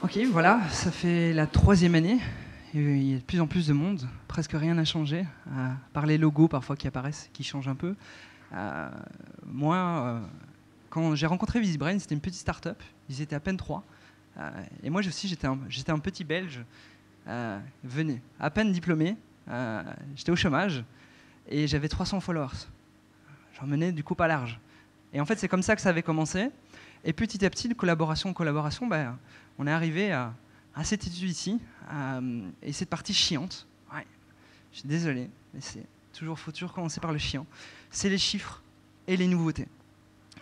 Ok, voilà, ça fait la 3e année. Il y a de plus en plus de monde. Presque rien n'a changé, à part les logos parfois qui apparaissent, qui changent un peu. Moi, quand j'ai rencontré VisiBrain, c'était une petite start-up. Ils étaient à peine 3. Et moi aussi, j'étais un petit Belge, venez, à peine diplômé. J'étais au chômage et j'avais 300 followers. J'en menais du coup pas large. Et en fait, c'est comme ça que ça avait commencé. Et petit à petit, de collaboration en collaboration, on est arrivé à cette étude ici, et cette partie chiante. Ouais, je suis désolé, mais faut toujours commencer par le chiant. C'est les chiffres et les nouveautés.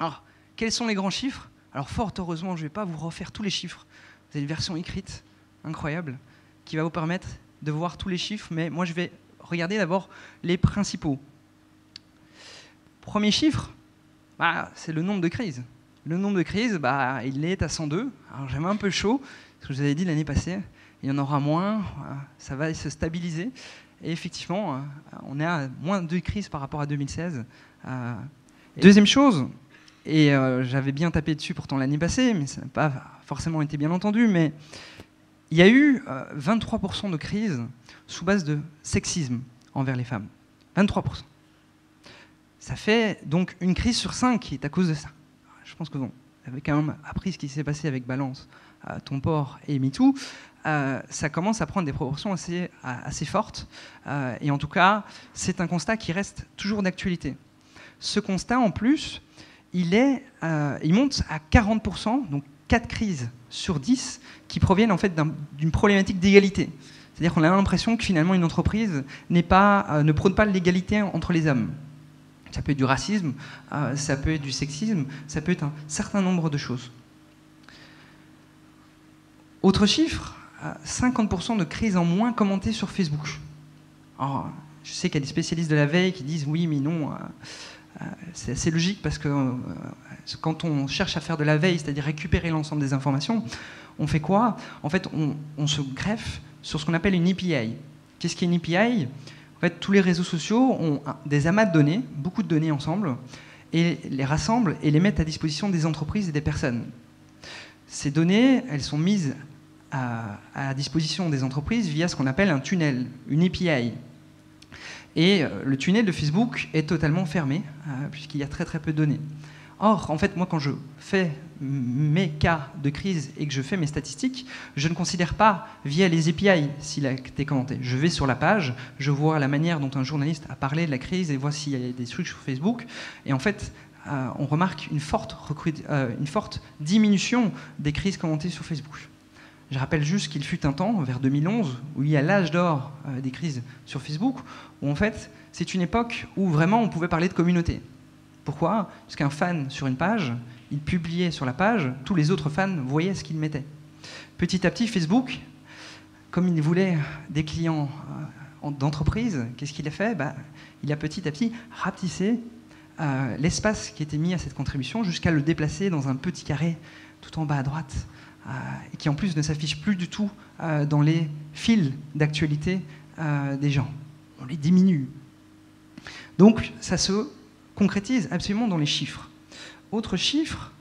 Alors, quels sont les grands chiffres? Alors, fort heureusement, je ne vais pas vous refaire tous les chiffres. Vous avez une version écrite incroyable qui va vous permettre de voir tous les chiffres, mais moi, je vais regarder d'abord les principaux. Premier chiffre, c'est le nombre de crises. Le nombre de crises, il est à 102. Alors j'avais un peu chaud, parce que je vous avais dit l'année passée, il y en aura moins, ça va se stabiliser. Et effectivement, on est à moins de 2 crises par rapport à 2016. Deuxième chose, et j'avais bien tapé dessus pourtant l'année passée, mais ça n'a pas forcément été bien entendu, mais il y a eu 23% de crises sous base de sexisme envers les femmes. 23%. Ça fait donc une crise sur 5 qui est à cause de ça. Je pense que vous avez quand même appris ce qui s'est passé avec Balance, Ton Port et MeToo. Ça commence à prendre des proportions assez fortes. Et en tout cas, c'est un constat qui reste toujours d'actualité. Ce constat, en plus, il monte à 40%, donc 4 crises sur 10, qui proviennent en fait d'une problématique d'égalité. C'est-à-dire qu'on a l'impression que finalement une entreprise ne prône pas l'égalité entre les hommes. Ça peut être du racisme, ça peut être du sexisme, ça peut être un certain nombre de choses. Autre chiffre, 50% de crises en moins commentées sur Facebook. Alors, je sais qu'il y a des spécialistes de la veille qui disent oui, mais non, c'est assez logique parce que quand on cherche à faire de la veille, c'est-à-dire récupérer l'ensemble des informations, on fait quoi? En fait, on se greffe sur ce qu'on appelle une API. Qu'est-ce qu'est une API? En fait, tous les réseaux sociaux ont des amas de données, beaucoup de données ensemble, et les rassemblent et les mettent à disposition des entreprises et des personnes. Ces données, elles sont mises à disposition des entreprises via ce qu'on appelle un tunnel, une API. Et le tunnel de Facebook est totalement fermé, puisqu'il y a très très peu de données. Or, en fait, moi, quand je fais mes cas de crise et que je fais mes statistiques, je ne considère pas via les API s'il a été commenté. Je vais sur la page, je vois la manière dont un journaliste a parlé de la crise et vois s'il y a des trucs sur Facebook. Et en fait, on remarque une forte diminution des crises commentées sur Facebook. Je rappelle juste qu'il fut un temps, vers 2011, où il y a l'âge d'or des crises sur Facebook, où en fait, c'est une époque où vraiment on pouvait parler de communauté. Pourquoi? Parce qu'un fan sur une page, il publiait sur la page, tous les autres fans voyaient ce qu'il mettait. Petit à petit, Facebook, comme il voulait des clients d'entreprise, qu'est-ce qu'il a fait? Il a petit à petit rapetissé l'espace qui était mis à cette contribution jusqu'à le déplacer dans un petit carré tout en bas à droite, et qui en plus ne s'affiche plus du tout dans les fils d'actualité des gens. On les diminue. Donc ça se concrétise absolument dans les chiffres. Autre chiffre,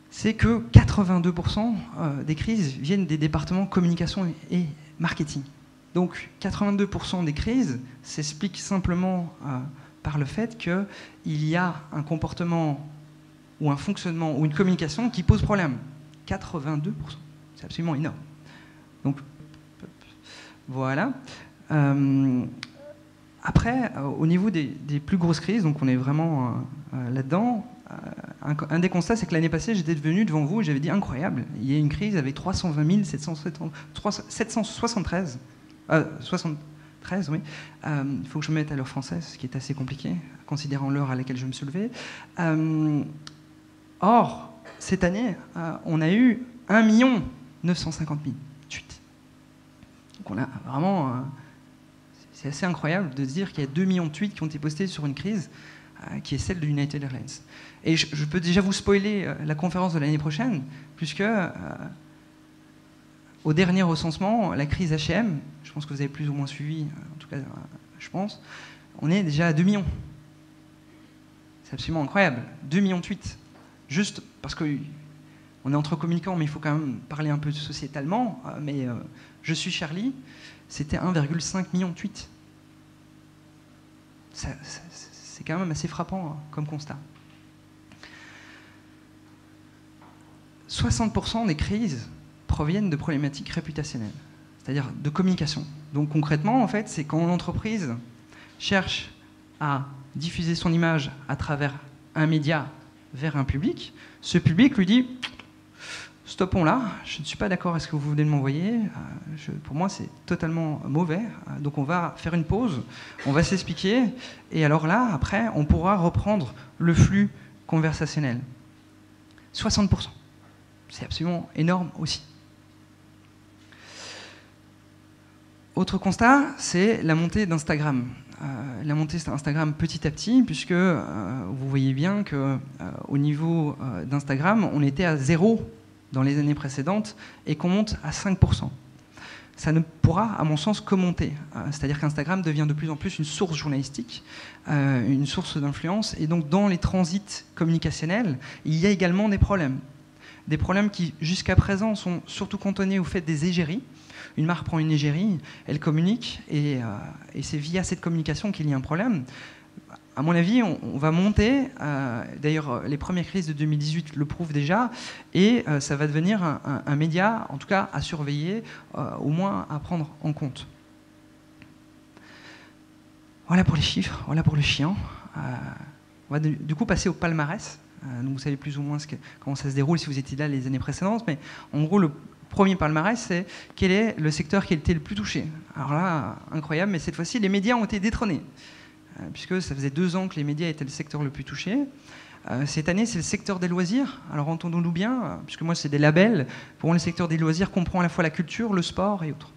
c'est que 82% des crises viennent des départements communication et marketing. Donc 82% des crises s'expliquent simplement par le fait qu'il y a un comportement ou un fonctionnement ou une communication qui pose problème. 82%, c'est absolument énorme. Donc voilà. Après, au niveau des plus grosses crises, donc on est vraiment là-dedans, un des constats, c'est que l'année passée, j'étais venu devant vous et j'avais dit incroyable, il y a une crise avec 320 773, 73, oui. Il faut que je me mette à l'heure française, ce qui est assez compliqué, considérant l'heure à laquelle je me suis levé. Or, cette année, on a eu 1 950 000 tweets. Donc on a vraiment... c'est assez incroyable de se dire qu'il y a 2 millions de tweets qui ont été postés sur une crise qui est celle de United Airlines. Et je peux déjà vous spoiler la conférence de l'année prochaine, puisque au dernier recensement, la crise H&M, je pense que vous avez plus ou moins suivi, en tout cas je pense, on est déjà à 2 millions. C'est absolument incroyable, 2 millions de tweets. Juste parce que On est entre communicants, mais il faut quand même parler un peu sociétalement. Mais je suis Charlie, c'était 1,5 million de tweets. C'est quand même assez frappant comme constat. 60% des crises proviennent de problématiques réputationnelles, c'est-à-dire de communication. Donc concrètement, en fait, c'est quand l'entreprise cherche à diffuser son image à travers un média vers un public, ce public lui dit « Stoppons là, je ne suis pas d'accord avec ce que vous venez de m'envoyer, pour moi c'est totalement mauvais, donc on va faire une pause, on va s'expliquer, et alors là, après, on pourra reprendre le flux conversationnel. » 60%. C'est absolument énorme aussi. Autre constat, c'est la montée d'Instagram. La montée d'Instagram petit à petit, puisque vous voyez bien qu'au niveau d'Instagram, on était à 0 dans les années précédentes et qu'on monte à 5%. Ça ne pourra, à mon sens, que monter. C'est-à-dire qu'Instagram devient de plus en plus une source journalistique, une source d'influence, et donc dans les transits communicationnels, il y a également des problèmes. Des problèmes qui, jusqu'à présent, sont surtout cantonnés au fait des égéries. Une marque prend une égérie, elle communique, et c'est via cette communication qu'il y a un problème. À mon avis, on va monter, d'ailleurs les premières crises de 2018 le prouvent déjà, et ça va devenir un média, en tout cas à surveiller, au moins à prendre en compte. Voilà pour les chiffres, voilà pour le chien. On va du coup passer au palmarès. Donc vous savez plus ou moins comment ça se déroule si vous étiez là les années précédentes, mais en gros le premier palmarès, c'est quel est le secteur qui a été le plus touché. Alors là, incroyable, mais cette fois-ci, les médias ont été détrônés, puisque ça faisait 2 ans que les médias étaient le secteur le plus touché. Cette année, c'est le secteur des loisirs. Alors entendons-nous bien, puisque moi, c'est des labels. Pour moi, le secteur des loisirs comprend à la fois la culture, le sport et autres.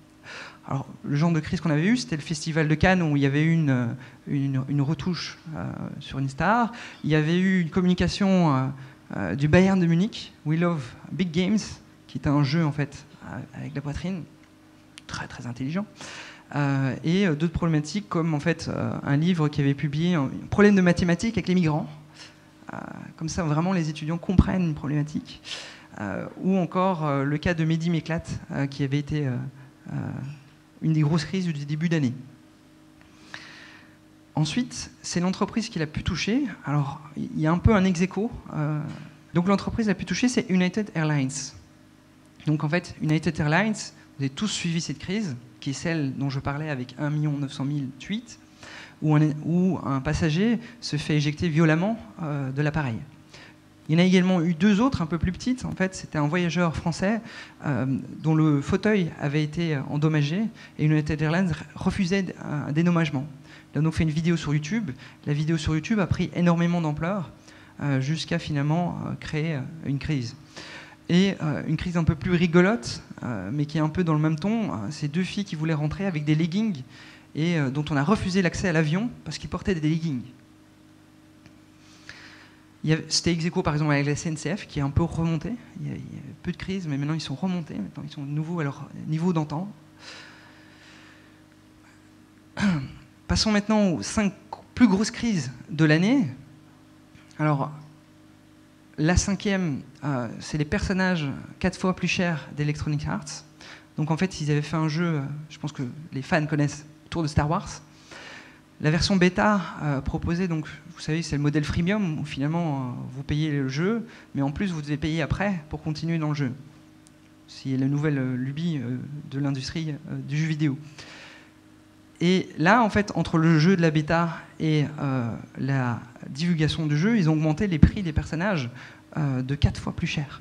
Alors, le genre de crise qu'on avait eu, c'était le Festival de Cannes, où il y avait eu une retouche sur une star. Il y avait eu une communication du Bayern de Munich, We Love Big Games, qui était un jeu en fait avec la poitrine, très très intelligent, et d'autres problématiques comme en fait un livre qui avait publié un problème de mathématiques avec les migrants, comme ça vraiment les étudiants comprennent une problématique, ou encore le cas de Mehdi Méclate qui avait été une des grosses crises du début d'année. Ensuite, c'est l'entreprise qui l'a pu toucher. Alors il y a un peu un ex-aequo. Donc l'entreprise la plus touchée, c'est United Airlines. Donc en fait, United Airlines, vous avez tous suivi cette crise, qui est celle dont je parlais avec 1 900 000 tweets, où un passager se fait éjecter violemment de l'appareil. Il y en a également eu 2 autres, un peu plus petites. En fait, c'était un voyageur français dont le fauteuil avait été endommagé, et United Airlines refusait un dédommagement. Il a donc fait une vidéo sur YouTube. La vidéo sur YouTube a pris énormément d'ampleur, jusqu'à finalement créer une crise. Et une crise un peu plus rigolote, mais qui est un peu dans le même ton, c'est 2 filles qui voulaient rentrer avec des leggings et dont on a refusé l'accès à l'avion parce qu'ils portaient des leggings. C'était ex-aequo par exemple avec la SNCF qui est un peu remonté. Il y a peu de crises, mais maintenant ils sont remontés, maintenant ils sont de nouveau à leur niveau d'antan. Passons maintenant aux 5 plus grosses crises de l'année. Alors, la 5e, c'est les personnages 4 fois plus chers d'Electronic Arts. Donc en fait, ils avaient fait un jeu, je pense que les fans connaissent, autour de Star Wars. La version bêta proposée, donc, vous savez, c'est le modèle freemium, où finalement, vous payez le jeu, mais en plus, vous devez payer après pour continuer dans le jeu. C'est la nouvelle lubie de l'industrie du jeu vidéo. Et là, en fait, entre le jeu de la bêta et la divulgation du jeu, ils ont augmenté les prix des personnages de 4 fois plus cher.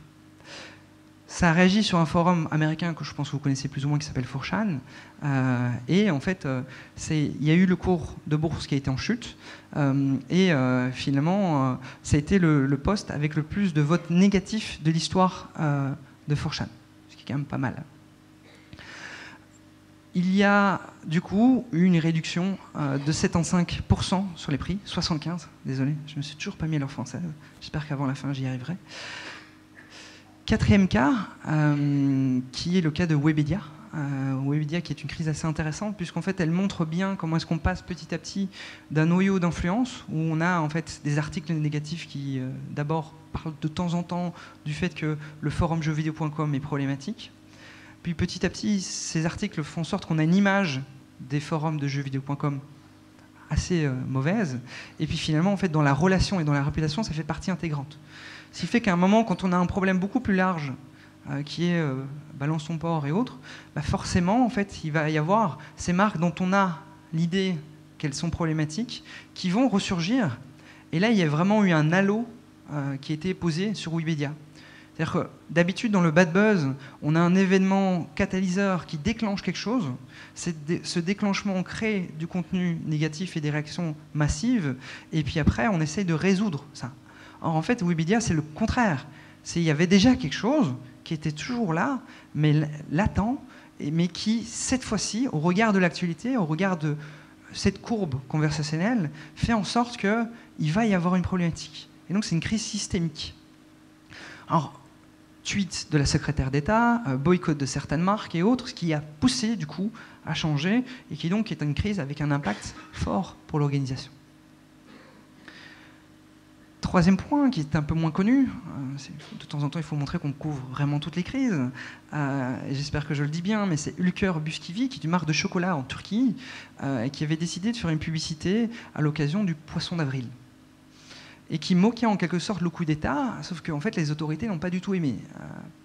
Ça a réagi sur un forum américain que je pense que vous connaissez plus ou moins, qui s'appelle 4chan. Et en fait, il y a eu le cours de bourse qui a été en chute. Et finalement, ça a été le post avec le plus de votes négatifs de l'histoire de 4chan. Ce qui est quand même pas mal. Il y a du coup eu une réduction de 75% sur les prix, 75, désolé, je ne me suis toujours pas mis à l'heure française, j'espère qu'avant la fin j'y arriverai. 4e cas, qui est le cas de Webedia. Webedia, qui est une crise assez intéressante, puisqu'en fait, elle montre bien comment est-ce qu'on passe petit à petit d'un noyau d'influence, où on a en fait des articles négatifs qui, d'abord, parlent de temps en temps du fait que le forum jeuxvideo.com est problématique. Puis petit à petit, ces articles font en sorte qu'on a une image des forums de jeuxvideo.com assez mauvaise. Et puis finalement, en fait, dans la relation et dans la réputation, ça fait partie intégrante. Ce qui fait qu'à un moment, quand on a un problème beaucoup plus large, qui est balance ton porc et autres, bah forcément, en fait, il va y avoir ces marques dont on a l'idée qu'elles sont problématiques, qui vont ressurgir. Et là, il y a vraiment eu un halo qui a été posé sur Webedia. C'est-à-dire que d'habitude, dans le bad buzz, on a un événement catalyseur qui déclenche quelque chose. Ce déclenchement crée du contenu négatif et des réactions massives. Et puis après, on essaye de résoudre ça. Or, en fait, Webedia, c'est le contraire. Il y avait déjà quelque chose qui était toujours là, mais latent, mais qui, cette fois-ci, au regard de l'actualité, au regard de cette courbe conversationnelle, fait en sorte qu'il va y avoir une problématique. Et donc, c'est une crise systémique. Alors, tweet de la secrétaire d'État, boycott de certaines marques et autres, ce qui a poussé, du coup, à changer, et qui donc est une crise avec un impact fort pour l'organisation. Troisième point, qui est un peu moins connu, de temps en temps il faut montrer qu'on couvre vraiment toutes les crises, j'espère que je le dis bien, mais c'est Ülker Bisküvi, qui est une marque de chocolat en Turquie, qui avait décidé de faire une publicité à l'occasion du Poisson d'avril, et qui moquait en quelque sorte le coup d'État, sauf qu'en fait les autorités n'ont pas du tout aimé,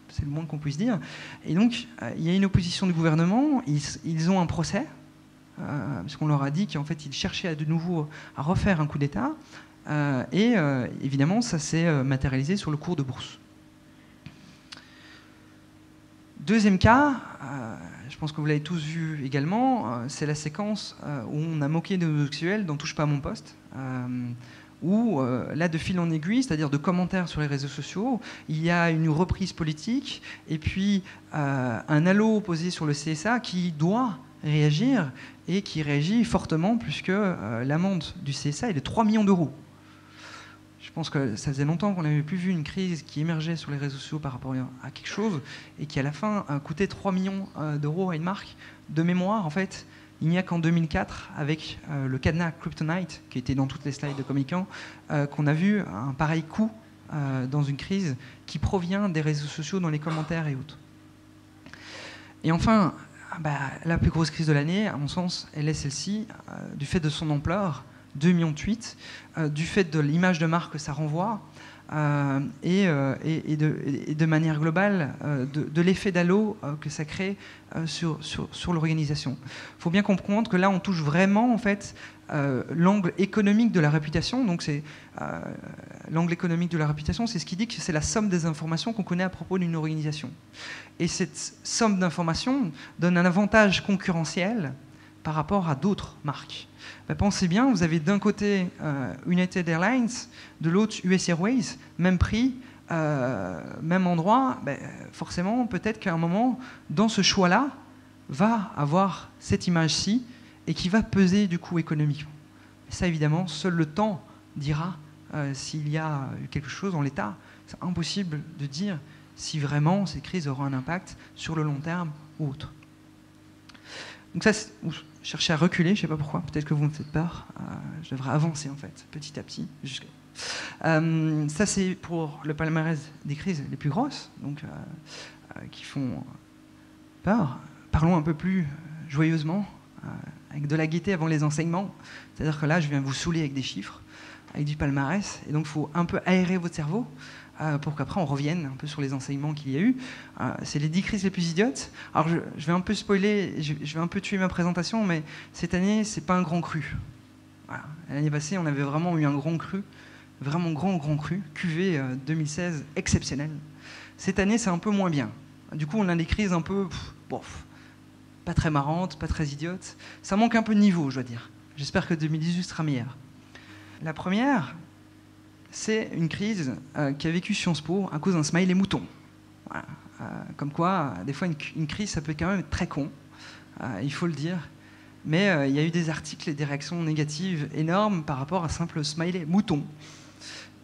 c'est le moins qu'on puisse dire. Et donc il y a une opposition du gouvernement, ils ont un procès, puisqu'on leur a dit qu'en fait ils cherchaient de nouveau à refaire un coup d'État, évidemment, ça s'est matérialisé sur le cours de bourse. Deuxième cas, je pense que vous l'avez tous vu également, c'est la séquence où on a moqué des homosexuels dans Touche pas à mon poste, où là, de fil en aiguille, c'est-à-dire de commentaires sur les réseaux sociaux, il y a une reprise politique et puis un halo posé sur le CSA qui doit réagir et qui réagit fortement puisque l'amende du CSA est de 3 millions d'euros. Je pense que ça faisait longtemps qu'on n'avait plus vu une crise qui émergeait sur les réseaux sociaux par rapport à quelque chose et qui, à la fin, coûtait 3 millions d'euros à une marque. De mémoire, en fait, il n'y a qu'en 2004, avec le cadenas Kryptonite, qui était dans toutes les slides de Communicant, qu'on a vu un pareil coût dans une crise qui provient des réseaux sociaux dans les commentaires et autres. Et enfin, la plus grosse crise de l'année, à mon sens, elle est celle-ci, du fait de son ampleur, 2 millions de tweets, du fait de l'image de marque que ça renvoie, et de manière globale, de l'effet d'halo que ça crée sur l'organisation. Il faut bien comprendre que là, on touche vraiment en fait, l'angle économique de la réputation. Donc, l'angle économique de la réputation, c'est ce qui dit que c'est la somme des informations qu'on connaît à propos d'une organisation. Et cette somme d'informations donne un avantage concurrentiel par rapport à d'autres marques. Pensez bien, vous avez d'un côté United Airlines, de l'autre US Airways, même prix, même endroit, forcément, peut-être qu'à un moment, dans ce choix-là, va avoir cette image-ci et qui va peser du coup économiquement. Et ça, évidemment, seul le temps dira s'il y a quelque chose en l'état. C'est impossible de dire si vraiment ces crises auront un impact sur le long terme ou autre. Donc ça, je cherchais à reculer, je ne sais pas pourquoi, peut-être que vous me faites peur. Je devrais avancer en fait, petit à petit. Ça c'est pour le palmarès des crises les plus grosses, donc, qui font peur. Parlons un peu plus joyeusement, avec de la gaieté avant les enseignements. C'est-à-dire que là, je viens vous saouler avec des chiffres, avec du palmarès, et donc il faut un peu aérer votre cerveau, pour qu'après on revienne un peu sur les enseignements qu'il y a eu. C'est les 10 crises les plus idiotes. Alors je vais un peu spoiler, je vais un peu tuer ma présentation, mais cette année, c'est pas un grand cru. Voilà. L'année passée, on avait vraiment eu un grand cru, vraiment grand cru, QV 2016, exceptionnel. Cette année, c'est un peu moins bien. Du coup, on a des crises un peu, pas très marrantes, pas très idiotes. Ça manque un peu de niveau, je dois dire. J'espère que 2018 sera meilleur. La première, c'est une crise qu'a vécu Sciences Po à cause d'un smiley mouton. Voilà. Comme quoi, des fois, une crise, ça peut quand même être très con, il faut le dire. Mais il y a eu des articles et des réactions négatives énormes par rapport à un simple smiley mouton.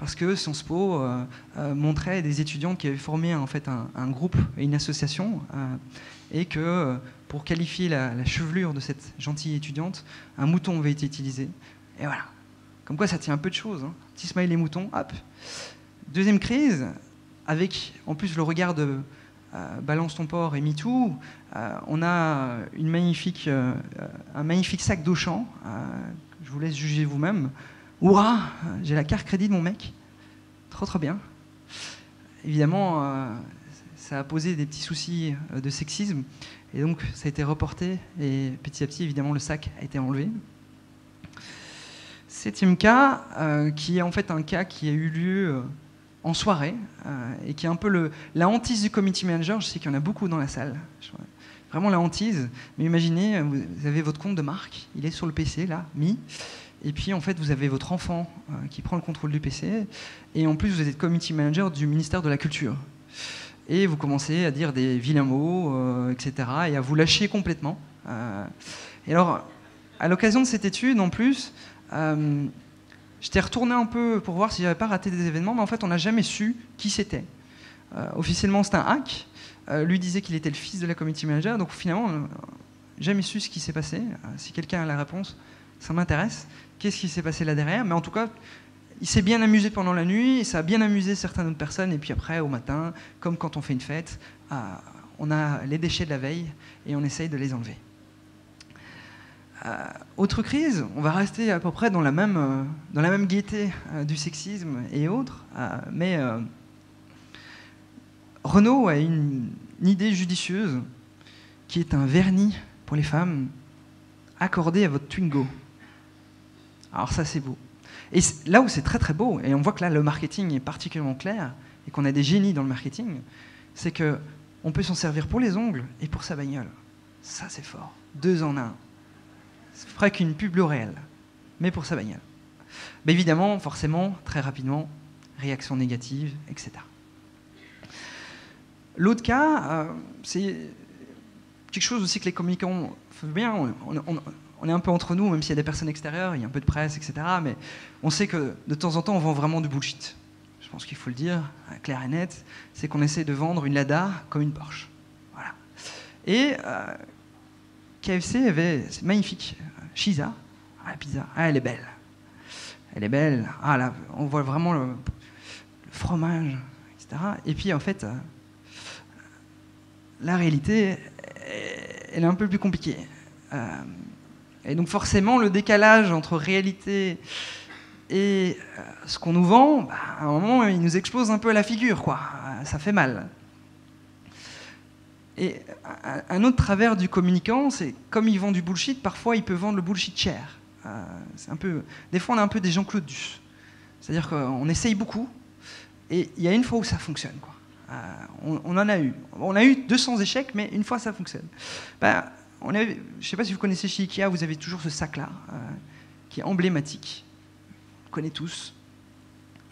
parce que Sciences Po montrait des étudiantes qui avaient formé en fait un groupe et une association, et que pour qualifier la chevelure de cette gentille étudiante, un mouton avait été utilisé. Et voilà. Comme quoi ça tient un peu de choses. Hein. Petit smiley mouton, hop. Deuxième crise, avec en plus le regard de Balance ton porc et MeToo, on a un magnifique sac d'Auchan. Je vous laisse juger vous-même. Hurrah, j'ai la carte crédit de mon mec. Trop trop bien. Évidemment, ça a posé des petits soucis de sexisme. Et donc ça a été reporté. Et petit à petit, évidemment, le sac a été enlevé. Septième cas, qui est en fait un cas qui a eu lieu en soirée, et qui est un peu la hantise du community manager. Je sais qu'il y en a beaucoup dans la salle. Vraiment la hantise. Mais imaginez, vous avez votre compte de marque, il est sur le PC, là, mis. Et puis, en fait, vous avez votre enfant qui prend le contrôle du PC. Et en plus, vous êtes community manager du ministère de la Culture. Et vous commencez à dire des vilains mots, etc. Et à vous lâcher complètement. Et alors, à l'occasion de cette étude, en plus, j'étais retourné un peu pour voir si j'avais pas raté des événements, mais en fait, on n'a jamais su qui c'était. Officiellement, c'est un hack. Lui disait qu'il était le fils de la community manager, donc finalement, on n'a jamais su ce qui s'est passé. Si quelqu'un a la réponse, ça m'intéresse. Qu'est-ce qui s'est passé là derrière? Mais en tout cas, il s'est bien amusé pendant la nuit, et ça a bien amusé certaines autres personnes, et puis après, au matin, comme quand on fait une fête, on a les déchets de la veille, et on essaye de les enlever. Autre crise, on va rester à peu près dans la même gaieté du sexisme et autres, mais Renault a une idée judicieuse qui est un vernis pour les femmes accordé à votre Twingo. Alors ça, c'est beau. Et là où c'est très très beau, et on voit que là le marketing est particulièrement clair, et qu'on a des génies dans le marketing, c'est qu'on peut s'en servir pour les ongles et pour sa bagnole. Ça, c'est fort. 2 en 1. Ça ferait qu'une pub L'Oréal, mais pour sa bagnole. Mais évidemment, forcément, très rapidement, réaction négative, etc. L'autre cas, c'est quelque chose aussi que les communicants font bien. On est un peu entre nous, même s'il y a des personnes extérieures, il y a un peu de presse, etc. Mais on sait que de temps en temps, on vend vraiment du bullshit. Je pense qu'il faut le dire, clair et net, c'est qu'on essaie de vendre une Lada comme une Porsche. Voilà. Et KFC avait, c'est magnifique, Shiza, la pizza, elle est belle. Elle est belle, là, on voit vraiment le fromage, etc. Et puis en fait, la réalité, elle est un peu plus compliquée. Et donc forcément, le décalage entre réalité et ce qu'on nous vend, à un moment, il nous explose un peu à la figure, quoi. Ça fait mal. Et un autre travers du communicant, c'est comme il vend du bullshit, parfois il peut vendre le bullshit cher. C'est un peu, des fois, on a un peu des Jean-Claude Duss. C'est-à-dire qu'on essaye beaucoup, et il y a une fois où ça fonctionne, quoi. On en a eu. On a eu 200 échecs, mais une fois, ça fonctionne. Je ne sais pas si vous connaissez chez Ikea, vous avez toujours ce sac-là, qui est emblématique. On le connaît tous.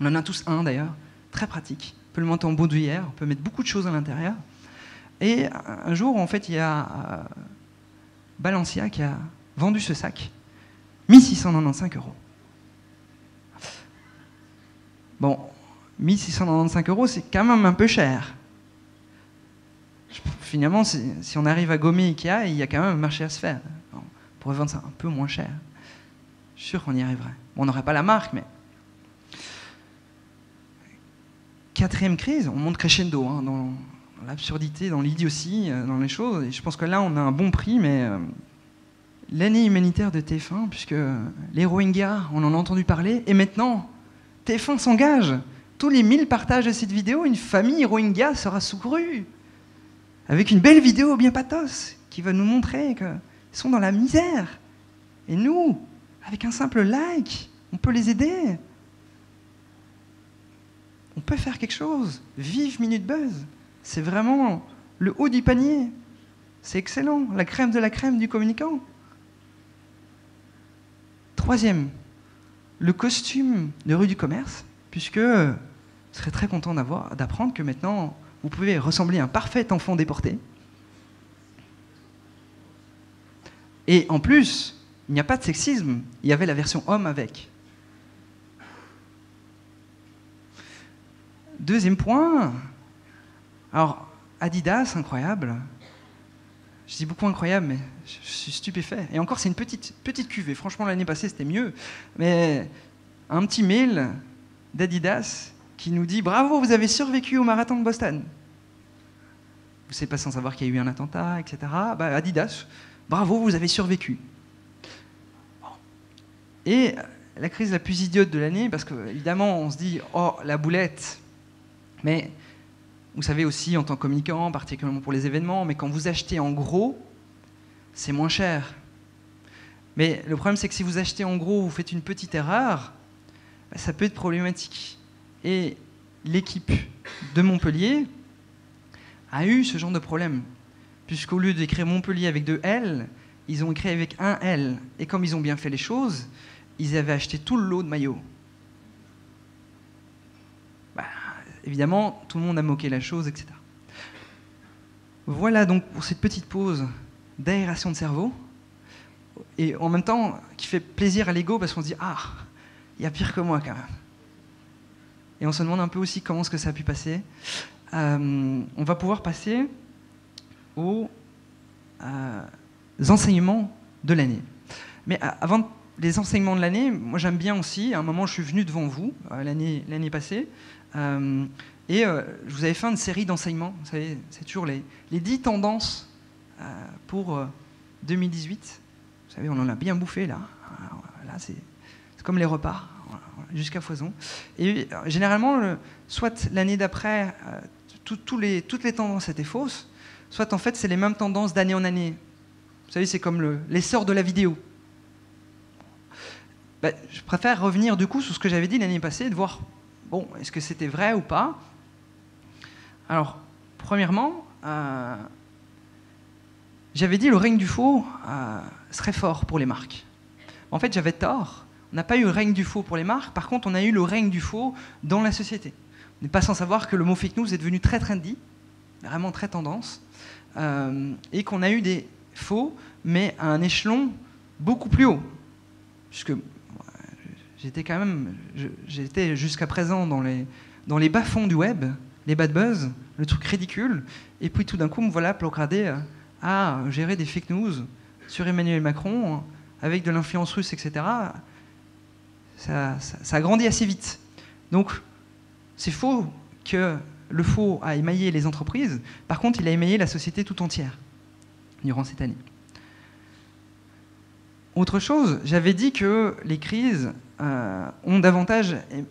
On en a tous un, d'ailleurs, très pratique. On peut le monter en boudoir, on peut mettre beaucoup de choses à l'intérieur. Et un jour, en fait, il y a Balenciaga qui a vendu ce sac 1695 €. Bon, 1695 €, c'est quand même un peu cher. Finalement, si on arrive à gommer Ikea, il y a quand même un marché à se faire. On pourrait vendre ça un peu moins cher. Je suis sûr qu'on y arriverait. Bon, on n'aurait pas la marque, mais... 4e crise, on monte crescendo, hein, dans l'absurdité, dans l'idiotie, dans les choses. Et je pense que là, on a un bon prix, mais l'année humanitaire de TF1, puisque les Rohingyas, on en a entendu parler, et maintenant, TF1 s'engage. Tous les 1000 partages de cette vidéo, une famille Rohingya sera secourue. Avec une belle vidéo bien pathos, qui va nous montrer qu'ils sont dans la misère. Et nous, avec un simple like, on peut les aider. On peut faire quelque chose. Vive Minute Buzz. C'est vraiment le haut du panier. C'est excellent. La crème de la crème du communicant. 3e, le costume de rue du commerce, puisque je serais très content d'apprendre que maintenant, vous pouvez ressembler à un parfait enfant déporté. Et en plus, il n'y a pas de sexisme. Il y avait la version homme avec. Deuxième point, alors Adidas, incroyable. Je dis beaucoup incroyable, mais je suis stupéfait. Et encore, c'est une petite cuvée. Franchement, l'année passée, c'était mieux. Mais un petit mail d'Adidas qui nous dit « Bravo, vous avez survécu au marathon de Boston ». Vous savez pas sans savoir qu'il y a eu un attentat, etc. Bah, Adidas, bravo, vous avez survécu. Bon. Et la crise la plus idiote de l'année, parce qu'évidemment, on se dit « Oh, la boulette ». Mais vous savez aussi, en tant que communicant, particulièrement pour les événements, mais quand vous achetez en gros, c'est moins cher. Mais le problème, c'est que si vous achetez en gros, vous faites une petite erreur, bah, ça peut être problématique. Et l'équipe de Montpellier a eu ce genre de problème, puisqu'au lieu d'écrire Montpellier avec 2 L, ils ont écrit avec 1 L. Et comme ils ont bien fait les choses, ils avaient acheté tout le lot de maillots. Bah, évidemment, tout le monde a moqué la chose, etc. Voilà donc pour cette petite pause d'aération de cerveau, et en même temps qui fait plaisir à l'ego, parce qu'on se dit « Ah, il y a pire que moi quand même ». Et on se demande un peu aussi comment est-ce que ça a pu passer. On va pouvoir passer aux enseignements de l'année. Mais avant les enseignements de l'année, moi j'aime bien aussi, à un moment je suis venu devant vous, l'année passée, et je vous avais fait une série d'enseignements. Vous savez, c'est toujours les 10 tendances pour 2018. Vous savez, on en a bien bouffé là. Là, c'est comme les repas, jusqu'à foison. Et généralement, soit l'année d'après, toutes les tendances étaient fausses, soit en fait c'est les mêmes tendances d'année en année. Vous savez, c'est comme l'essor de la vidéo. Ben, je préfère revenir du coup sur ce que j'avais dit l'année passée, de voir, bon, est-ce que c'était vrai ou pas. Alors, premièrement, j'avais dit le règne du faux serait fort pour les marques. En fait, j'avais tort. On n'a pas eu le règne du faux pour les marques, par contre, on a eu le règne du faux dans la société. On n'est pas sans savoir que le mot fake news est devenu très trendy, vraiment très tendance, et qu'on a eu des faux, mais à un échelon beaucoup plus haut. Puisque j'étais jusqu'à présent dans les bas-fonds du web, les bad buzz, le truc ridicule, et puis tout d'un coup, me voilà placardé à gérer des fake news sur Emmanuel Macron, avec de l'influence russe, etc. Ça a grandi assez vite. Donc, c'est faux que le faux a émaillé les entreprises. Par contre, il a émaillé la société tout entière durant cette année. Autre chose, j'avais dit que les crises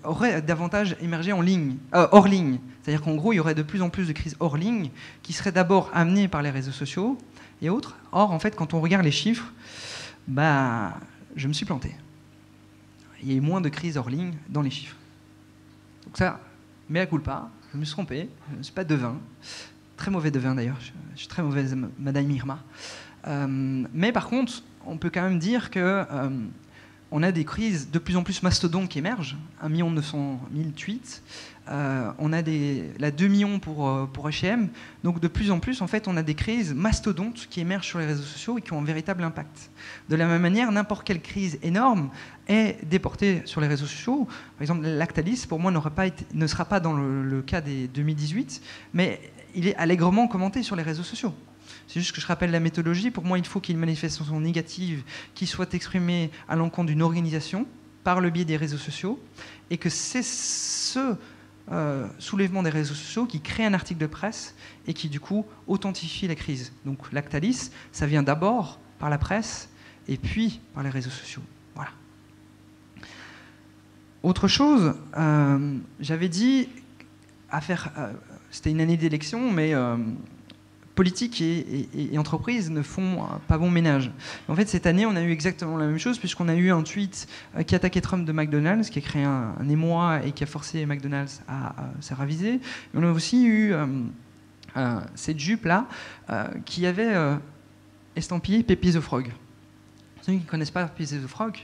auraient davantage émergé hors ligne. C'est-à-dire qu'en gros, il y aurait de plus en plus de crises hors ligne qui seraient d'abord amenées par les réseaux sociaux et autres. Or, en fait, quand on regarde les chiffres, bah, je me suis planté. Il y a eu moins de crises hors ligne dans les chiffres. Donc ça, mea culpa, je me suis trompé, je ne suis pas devin. Très mauvais devin d'ailleurs, je suis très mauvaise Madame Irma. Mais par contre, on peut quand même dire que on a des crises de plus en plus mastodontes qui émergent, 1 900 000 tweets, on a la 2 millions pour H&M, donc de plus en plus, en fait, on a des crises mastodontes qui émergent sur les réseaux sociaux et qui ont un véritable impact. De la même manière, n'importe quelle crise énorme est déportée sur les réseaux sociaux. Par exemple, Lactalis, pour moi, ne sera pas dans le cas des 2018, mais il est allègrement commenté sur les réseaux sociaux. C'est juste que je rappelle la méthodologie. Pour moi, il faut qu'il y ait une manifestation négative qui soit exprimée à l'encontre d'une organisation par le biais des réseaux sociaux, et que c'est ce soulèvement des réseaux sociaux qui crée un article de presse et qui, du coup, authentifie la crise. Donc, Lactalis, ça vient d'abord par la presse et puis par les réseaux sociaux. Voilà. Autre chose, j'avais dit c'était une année d'élection, mais politique et entreprises ne font pas bon ménage. En fait, cette année, on a eu exactement la même chose, puisqu'on a eu un tweet qui attaquait Trump de McDonald's, qui a créé un émoi et qui a forcé McDonald's à se raviser. Et on a aussi eu cette jupe-là qui avait estampillé Pepe the Frog. Ceux qui ne connaissent pas Pepe the Frog,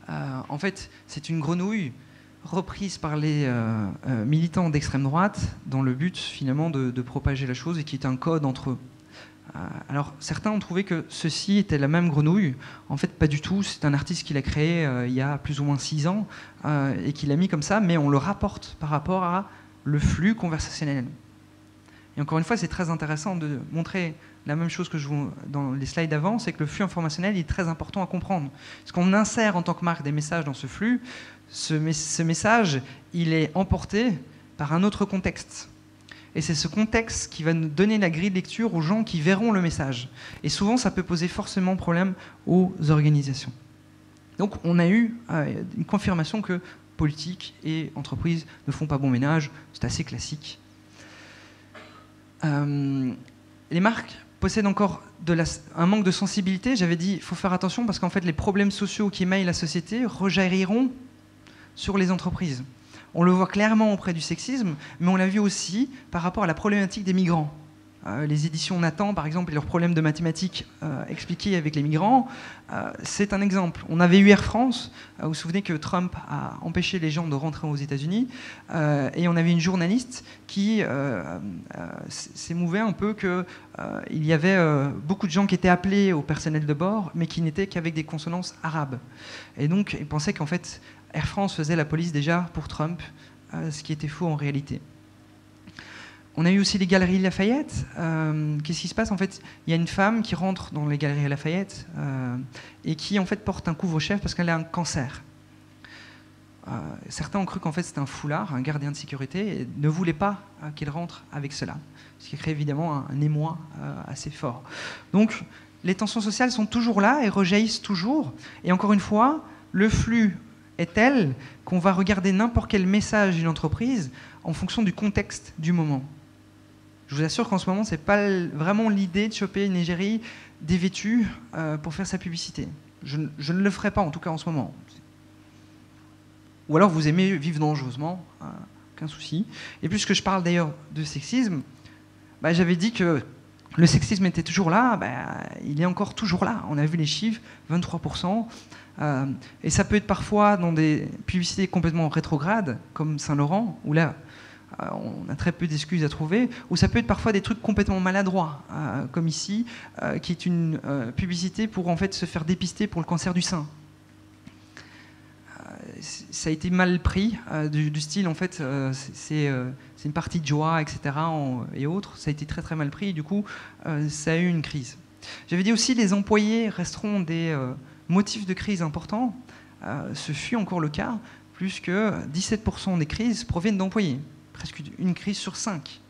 en fait, c'est une grenouille reprise par les militants d'extrême droite dans le but finalement de propager la chose et qui est un code entre eux. Alors certains ont trouvé que ceci était la même grenouille. En fait, pas du tout. C'est un artiste qui l'a créé il y a plus ou moins 6 ans et qui l'a mis comme ça, mais on le rapporte par rapport à le flux conversationnel. Et encore une fois, c'est très intéressant de montrer la même chose que je vous dans les slides d'avant, c'est que le flux informationnel est très important à comprendre. Parce qu'on insère en tant que marque des messages dans ce flux, ce message, il est emporté par un autre contexte. Et c'est ce contexte qui va nous donner la grille de lecture aux gens qui verront le message. Et souvent, ça peut poser forcément problème aux organisations. Donc, on a eu une confirmation que politique et entreprise ne font pas bon ménage. C'est assez classique. Les marques possèdent encore un manque de sensibilité. J'avais dit, il faut faire attention parce qu'en fait, les problèmes sociaux qui émaillent la société rejailleront sur les entreprises. On le voit clairement auprès du sexisme, mais on l'a vu aussi par rapport à la problématique des migrants. Les éditions Nathan, par exemple, et leurs problèmes de mathématiques expliqués avec les migrants, c'est un exemple. On avait eu Air France, vous vous souvenez que Trump a empêché les gens de rentrer aux États-Unis, et on avait une journaliste qui s'émouvait un peu qu'il y avait beaucoup de gens qui étaient appelés au personnel de bord, mais qui n'étaient qu'avec des consonances arabes. Et donc, il pensait qu'en fait, Air France faisait la police déjà pour Trump, ce qui était faux en réalité. On a eu aussi les Galeries Lafayette. Qu'est-ce qui se passe? En fait, il y a une femme qui rentre dans les Galeries Lafayette et qui en fait porte un couvre-chef parce qu'elle a un cancer. Certains ont cru qu'en fait c'était un foulard, un gardien de sécurité, et ne voulaient pas qu'elle rentre avec cela, ce qui crée évidemment un émoi assez fort. Donc, les tensions sociales sont toujours là et rejaillissent toujours. Et encore une fois, le flux est tel qu'on va regarder n'importe quel message d'une entreprise en fonction du contexte du moment. Je vous assure qu'en ce moment, ce n'est pas vraiment l'idée de choper une égérie dévêtue pour faire sa publicité. Je ne le ferai pas, en tout cas en ce moment. Ou alors vous aimez vivre dangereusement, aucun souci. Et puisque je parle d'ailleurs de sexisme, j'avais dit que le sexisme était toujours là, il est encore toujours là. On a vu les chiffres, 23%. Et ça peut être parfois dans des publicités complètement rétrogrades, comme Saint-Laurent, où là, on a très peu d'excuses à trouver, ou ça peut être parfois des trucs complètement maladroits, comme ici, qui est une publicité pour en fait se faire dépister pour le cancer du sein. Ça a été mal pris, du style en fait c'est une partie de joie, etc. Et autres. Ça a été très très mal pris, et du coup ça a eu une crise. J'avais dit aussi les employés resteront des motifs de crise importants. Ce fut encore le cas, plus que 17% des crises proviennent d'employés. Presque une crise sur 5.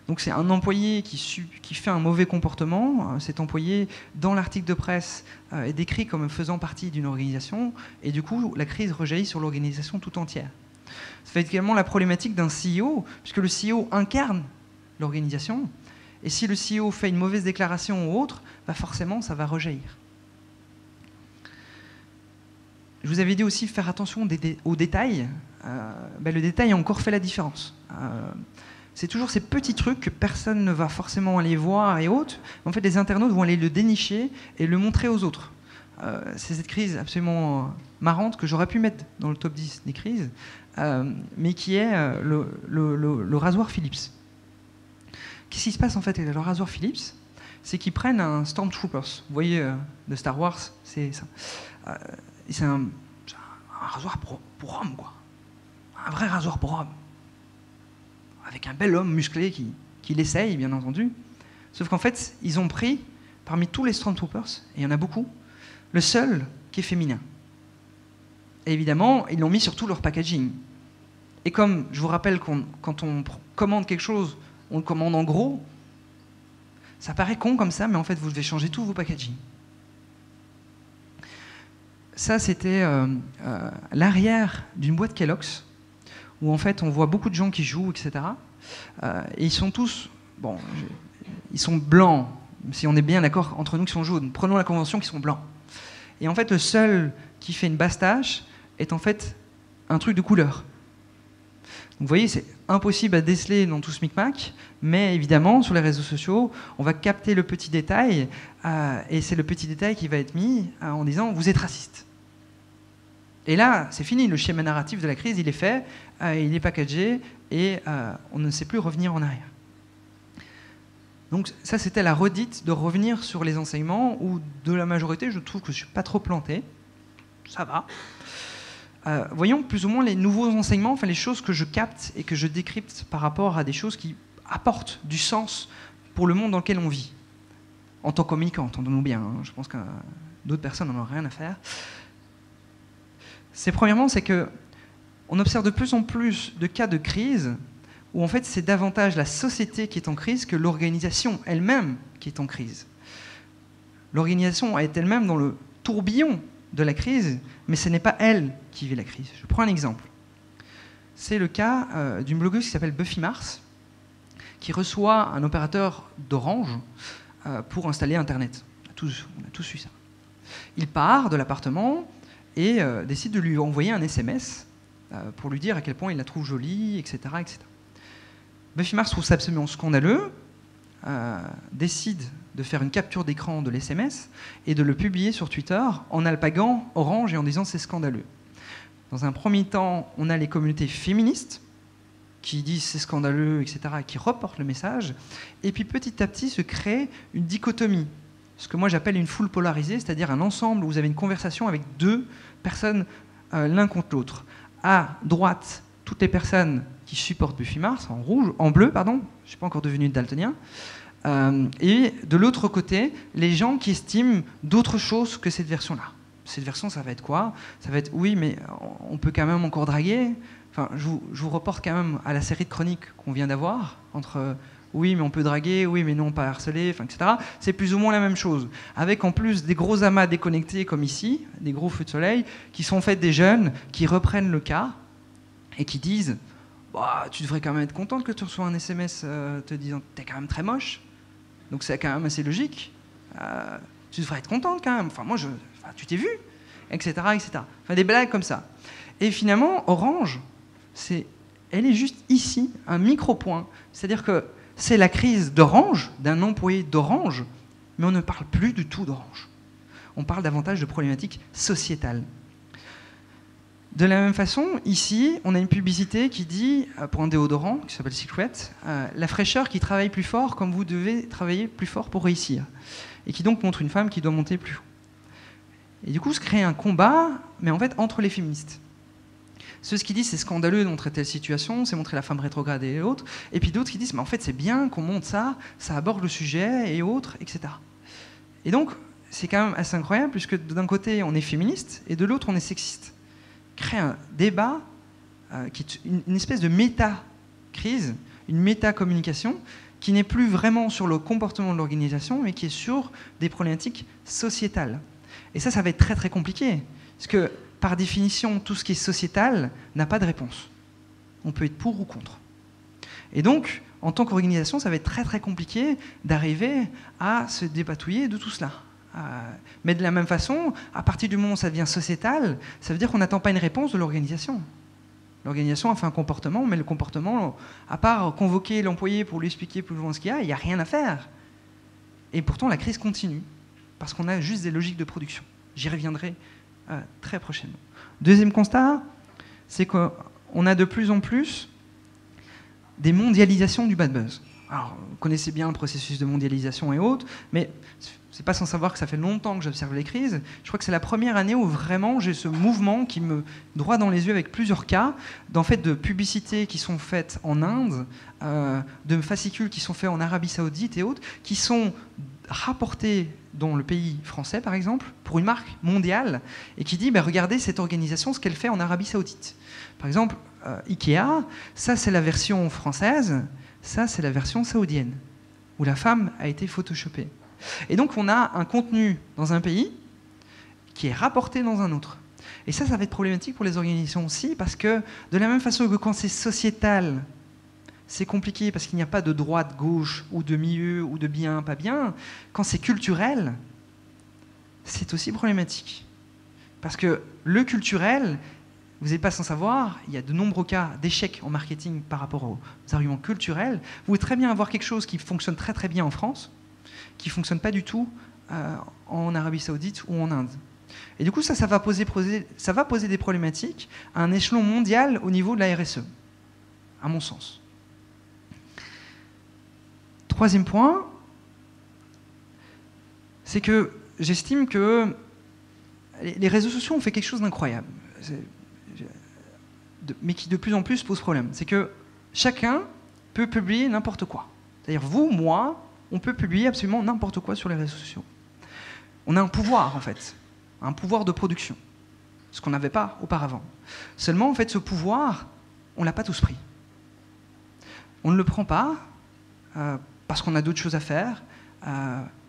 Donc c'est un employé qui fait un mauvais comportement. Cet employé, dans l'article de presse, est décrit comme faisant partie d'une organisation, et du coup, la crise rejaillit sur l'organisation tout entière. Ça fait également la problématique d'un CEO, puisque le CEO incarne l'organisation, et si le CEO fait une mauvaise déclaration ou autre, forcément, ça va rejaillir. Je vous avais dit aussi de faire attention aux détails. Le détail a encore fait la différence. C'est toujours ces petits trucs que personne ne va forcément aller voir et autres. En fait, les internautes vont aller le dénicher et le montrer aux autres. C'est cette crise absolument marrante que j'aurais pu mettre dans le top 10 des crises, mais qui est le rasoir Philips. Qu'est-ce qui se passe en fait avec le rasoir Philips? C'est qu'ils prennent un Stormtroopers. Vous voyez, de Star Wars, c'est ça. C'est un rasoir pour homme, quoi. Un vrai rasoir pour homme. Avec un bel homme musclé qui l'essaye, bien entendu. Sauf qu'en fait, ils ont pris, parmi tous les Stormtroopers, et il y en a beaucoup, le seul qui est féminin. Et évidemment, ils l'ont mis sur tout leur packaging. Et comme je vous rappelle quand on commande quelque chose, on le commande en gros, ça paraît con comme ça, mais en fait, vous devez changer tous vos packaging. Ça, c'était l'arrière d'une boîte Kellogg's, où en fait on voit beaucoup de gens qui jouent, etc. Et ils sont tous, ils sont blancs, si on est bien d'accord entre nous qui sont jaunes. Prenons la convention qu'ils sont blancs. Et en fait, le seul qui fait une basse-tache est en fait un truc de couleur. Donc vous voyez, c'est impossible à déceler dans tout ce micmac, mais évidemment, sur les réseaux sociaux, on va capter le petit détail, et c'est le petit détail qui va être mis en disant « vous êtes raciste ». Et là, c'est fini, le schéma narratif de la crise, il est fait, il est packagé, et on ne sait plus revenir en arrière. Donc ça, c'était la redite de revenir sur les enseignements, où de la majorité, je trouve que je ne suis pas trop planté. Ça va. voyons plus ou moins les nouveaux enseignements, enfin les choses que je capte et que je décrypte par rapport à des choses qui apportent du sens pour le monde dans lequel on vit. En tant que communicant, entendons-nous bien, hein, je pense que d'autres personnes n'en ont rien à faire. Premièrement, c'est qu'on observe de plus en plus de cas de crise où en fait c'est davantage la société qui est en crise que l'organisation elle-même qui est en crise. L'organisation est elle-même dans le tourbillon de la crise, mais ce n'est pas elle qui vit la crise. Je prends un exemple. C'est le cas d'une blogueuse qui s'appelle Buffy Mars, qui reçoit un opérateur d'Orange pour installer Internet. On a tous eu ça. Il part de l'appartement et décide de lui envoyer un SMS pour lui dire à quel point il la trouve jolie, etc. etc. Buffy Mars trouve ça absolument scandaleux, décide de faire une capture d'écran de l'SMS et de le publier sur Twitter en alpaguant Orange et en disant c'est scandaleux. Dans un premier temps, on a les communautés féministes qui disent c'est scandaleux, etc., et qui reportent le message. Et puis petit à petit se crée une dichotomie, ce que moi j'appelle une foule polarisée, c'est-à-dire un ensemble où vous avez une conversation avec deux personnes l'un contre l'autre. À droite, toutes les personnes qui supportent Buffy Mars, en bleu, pardon, je ne suis pas encore devenu daltonien, et de l'autre côté, les gens qui estiment d'autres choses que cette version-là. Cette version, ça va être quoi? Ça va être, oui, mais on peut quand même encore draguer. Enfin, je vous reporte quand même à la série de chroniques qu'on vient d'avoir, entre oui, mais on peut draguer, oui, mais non, pas harceler, enfin, etc. C'est plus ou moins la même chose. Avec en plus des gros amas déconnectés comme ici, des gros feux de soleil, qui sont en fait des jeunes qui reprennent le cas et qui disent bah, tu devrais quand même être contente que tu reçois un SMS te disant t'es quand même très moche. Donc c'est quand même assez logique. Tu devrais être contente quand même. Enfin, tu t'es vu, etc., etc. Enfin, des blagues comme ça. Et finalement, Orange, elle est juste ici, un micro-point. C'est-à-dire que c'est la crise d'Orange, d'un employé d'Orange, mais on ne parle plus du tout d'Orange. On parle davantage de problématiques sociétales. De la même façon, ici, on a une publicité qui dit, pour un déodorant, qui s'appelle Secret, la fraîcheur qui travaille plus fort comme vous devez travailler plus fort pour réussir. Et qui donc montre une femme qui doit monter plus haut. Et du coup, se crée un combat, mais en fait, entre les féministes. Ceux qui disent c'est scandaleux de montrer telle situation, c'est montrer la femme rétrograde et autres. Et puis d'autres qui disent mais en fait, c'est bien qu'on montre ça, ça aborde le sujet et autres, etc. Et donc, c'est quand même assez incroyable, puisque d'un côté, on est féministe, et de l'autre, on est sexiste. Crée un débat qui est une espèce de méta-crise, une méta-communication, qui n'est plus vraiment sur le comportement de l'organisation, mais qui est sur des problématiques sociétales. Et ça va être très très compliqué, parce que par définition, tout ce qui est sociétal n'a pas de réponse. On peut être pour ou contre. Et donc, en tant qu'organisation, ça va être très très compliqué d'arriver à se dépatouiller de tout cela. Mais de la même façon, à partir du moment où ça devient sociétal, ça veut dire qu'on n'attend pas une réponse de l'organisation. L'organisation a fait un comportement, mais le comportement, à part convoquer l'employé pour lui expliquer plus loin ce qu'il y a, il n'y a rien à faire. Et pourtant, la crise continue, parce qu'on a juste des logiques de production. J'y reviendrai très prochainement. Deuxième constat, c'est qu'on a de plus en plus des mondialisations du bad buzz. Alors, vous connaissez bien le processus de mondialisation et autres, mais c'est pas sans savoir que ça fait longtemps que j'observe les crises. Je crois que c'est la première année où vraiment j'ai ce mouvement qui me droit dans les yeux avec plusieurs cas, de publicités qui sont faites en Inde, de fascicules qui sont faits en Arabie Saoudite et autres, qui sont rapportés dans le pays français, par exemple, pour une marque mondiale, et qui dit, regardez cette organisation, ce qu'elle fait en Arabie Saoudite. Par exemple, Ikea, ça c'est la version française, ça c'est la version saoudienne, où la femme a été photoshopée. Et donc on a un contenu dans un pays qui est rapporté dans un autre. Et ça va être problématique pour les organisations aussi, parce que de la même façon que quand c'est sociétal, c'est compliqué parce qu'il n'y a pas de droite, gauche, ou de milieu, ou de bien, pas bien. Quand c'est culturel, c'est aussi problématique. Parce que le culturel, vous n'êtes pas sans savoir, il y a de nombreux cas d'échecs en marketing par rapport aux arguments culturels. Vous pouvez très bien avoir quelque chose qui fonctionne très très bien en France, qui ne fonctionne pas du tout en Arabie Saoudite ou en Inde. Et du coup, ça va poser des problématiques à un échelon mondial au niveau de la RSE, à mon sens. Troisième point, c'est que j'estime que les réseaux sociaux ont fait quelque chose d'incroyable. mais qui de plus en plus pose problème. C'est que chacun peut publier n'importe quoi. C'est-à-dire vous, moi, on peut publier absolument n'importe quoi sur les réseaux sociaux. On a un pouvoir, en fait, un pouvoir de production, ce qu'on n'avait pas auparavant. Seulement, en fait, ce pouvoir, on ne l'a pas tous pris. On ne le prend pas parce qu'on a d'autres choses à faire,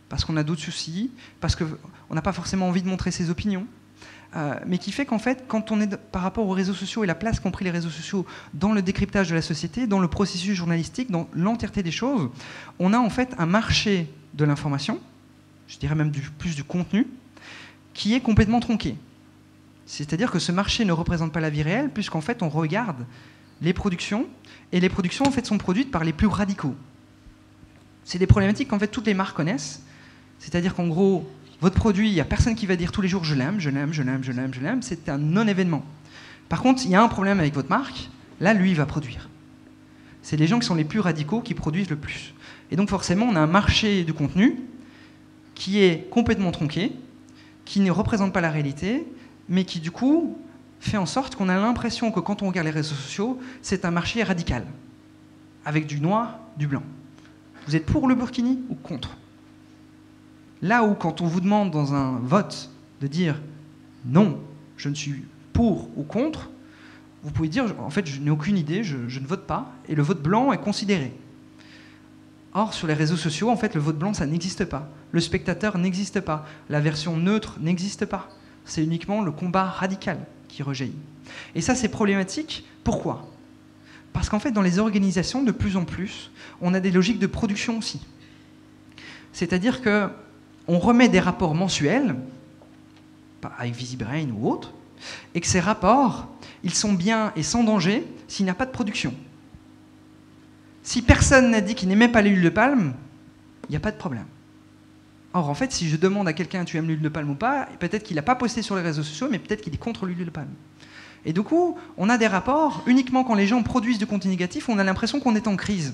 parce qu'on a d'autres soucis, parce qu'on n'a pas forcément envie de montrer ses opinions, mais qui fait qu'en fait, quand on est par rapport aux réseaux sociaux et la place qu'ont pris les réseaux sociaux dans le décryptage de la société, dans le processus journalistique, dans l'entièreté des choses, on a en fait un marché de l'information, je dirais même plus du contenu, qui est complètement tronqué. C'est-à-dire que ce marché ne représente pas la vie réelle, puisqu'en fait, on regarde les productions, et les productions en fait, sont produites par les plus radicaux. C'est des problématiques qu'en fait, toutes les marques connaissent, c'est-à-dire qu'en gros, votre produit, il n'y a personne qui va dire tous les jours « je l'aime, je l'aime, je l'aime, je l'aime, je l'aime », c'est un non-événement. Par contre, il y a un problème avec votre marque, là, lui, il va produire. C'est les gens qui sont les plus radicaux qui produisent le plus. Et donc forcément, on a un marché du contenu qui est complètement tronqué, qui ne représente pas la réalité, mais qui du coup fait en sorte qu'on a l'impression que quand on regarde les réseaux sociaux, c'est un marché radical, avec du noir, du blanc. Vous êtes pour le burkini ou contre ? Là où, quand on vous demande dans un vote de dire « non, je ne suis pour ou contre », vous pouvez dire « en fait, je n'ai aucune idée, je ne vote pas », et le vote blanc est considéré. Or, sur les réseaux sociaux, en fait, le vote blanc, ça n'existe pas. Le spectateur n'existe pas. La version neutre n'existe pas. C'est uniquement le combat radical qui rejaillit. Et ça, c'est problématique. Pourquoi ? Parce qu'en fait, dans les organisations, de plus en plus, on a des logiques de production aussi. C'est-à-dire que on remet des rapports mensuels, avec VisiBrain ou autre, et que ces rapports, ils sont bien et sans danger s'il n'y a pas de production. Si personne n'a dit qu'il n'aimait pas l'huile de palme, il n'y a pas de problème. Or, en fait, si je demande à quelqu'un « tu aimes l'huile de palme ou pas ?», peut-être qu'il n'a pas posté sur les réseaux sociaux, mais peut-être qu'il est contre l'huile de palme. Et du coup, on a des rapports, uniquement quand les gens produisent du contenu négatif, on a l'impression qu'on est en crise.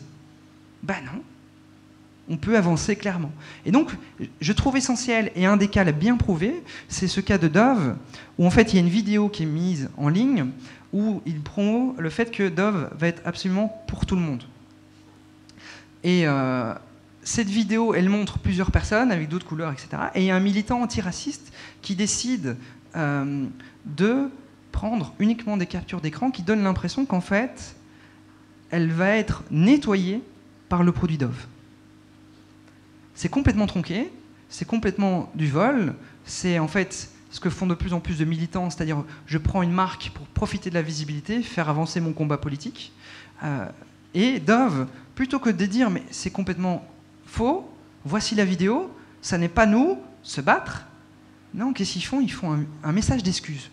Ben non. On peut avancer clairement. Et donc, je trouve essentiel, et un des cas bien prouvé, c'est ce cas de Dove, où en fait il y a une vidéo qui est mise en ligne, où il promeut le fait que Dove va être absolument pour tout le monde. Et cette vidéo, elle montre plusieurs personnes avec d'autres couleurs, etc. Et il y a un militant antiraciste qui décide de prendre uniquement des captures d'écran qui donnent l'impression qu'en fait, elle va être nettoyée par le produit Dove. C'est complètement tronqué, c'est complètement du vol, c'est en fait ce que font de plus en plus de militants, c'est-à-dire je prends une marque pour profiter de la visibilité, faire avancer mon combat politique. Et Dove, plutôt que de dire mais c'est complètement faux, voici la vidéo, ça n'est pas nous, se battre, non, qu'est-ce qu'ils font ? Ils font un message d'excuse.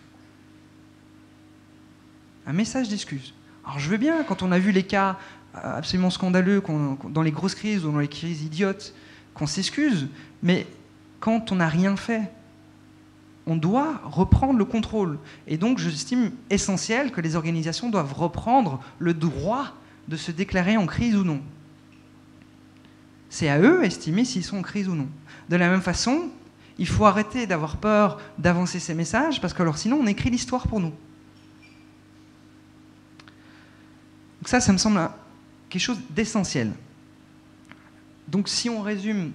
Un message d'excuse. Alors je veux bien, quand on a vu les cas absolument scandaleux dans les grosses crises ou dans les crises idiotes, qu'on s'excuse, mais quand on n'a rien fait, on doit reprendre le contrôle. Et donc, j'estime essentiel que les organisations doivent reprendre le droit de se déclarer en crise ou non. C'est à eux d'estimer s'ils sont en crise ou non. De la même façon, il faut arrêter d'avoir peur d'avancer ces messages, parce que alors sinon, on écrit l'histoire pour nous. Donc ça me semble quelque chose d'essentiel. Donc si on résume